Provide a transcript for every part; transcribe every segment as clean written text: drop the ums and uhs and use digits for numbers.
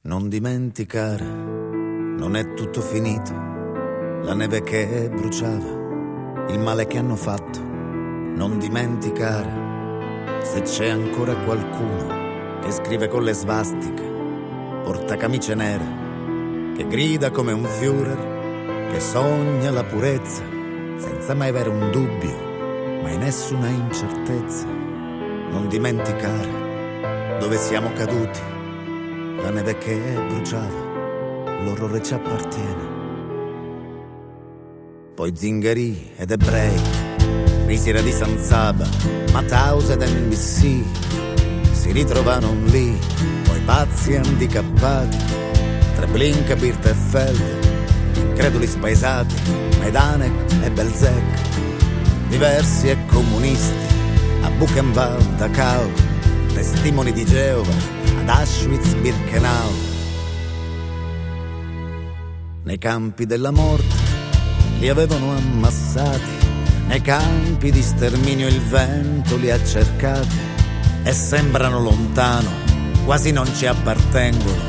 Non dimenticare, non è tutto finito. La neve che bruciava, il male che hanno fatto. Non dimenticare, se c'è ancora qualcuno che scrive con le svastiche, porta camicie nere, che grida come un Führer, che sogna la purezza senza mai avere un dubbio, mai nessuna incertezza. Non dimenticare dove siamo caduti, la neve che bruciava, l'orrore ci appartiene. Poi zingari ed ebrei, risiera di San Saba, Mauthausen ed NBC si ritrovano lì, poi pazzi handicappati, Treblinka, Birtefeld, increduli spaesati, Majdanek e Belzec, diversi e comunisti, a Buchenwald, Dachau, testimoni di Geova, ad Auschwitz, Birkenau. Nei campi della morte li avevano ammassati, nei campi di sterminio il vento li ha cercati, e sembrano lontano, quasi non ci appartengono,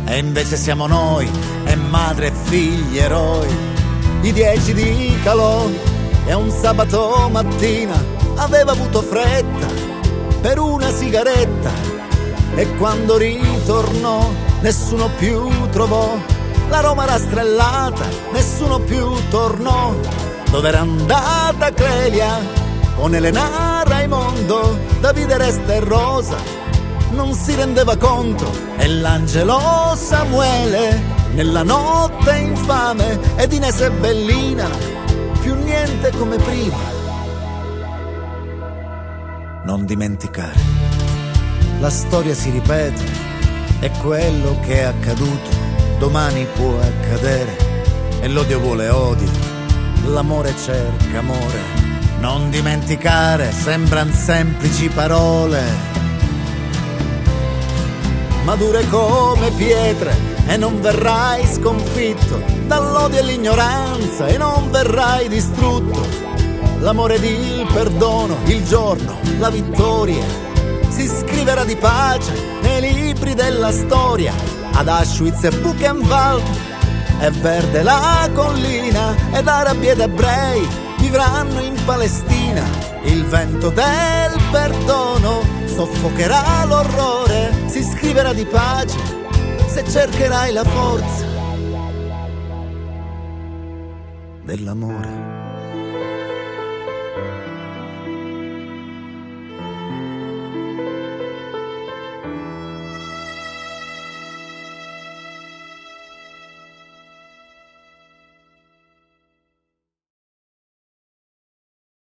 e invece siamo noi, e madre e figli eroi. I 10 di Calò, e un sabato mattina aveva avuto fretta per una sigaretta, e quando ritornò nessuno più trovò la Roma rastrellata, nessuno più tornò. Dove era andata Clelia con Elena Raimondo, Davide Resta e Rosa non si rendeva conto, e l'angelo Samuele nella notte infame, ed Inese e Bellina più niente come prima. Non dimenticare, la storia si ripete, e quello che è accaduto domani può accadere, e l'odio vuole odio, l'amore cerca amore. Non dimenticare, sembran semplici parole, ma dure come pietre, e non verrai sconfitto dall'odio e l'ignoranza, e non verrai distrutto. L'amore ed il perdono, il giorno, la vittoria, si scriverà di pace nei libri della storia. Ad Auschwitz e Buchenwald è verde la collina, ed arabi ed ebrei vivranno in Palestina. Il vento del perdono soffocherà l'orrore, si scriverà di pace se cercherai la forza dell'amore.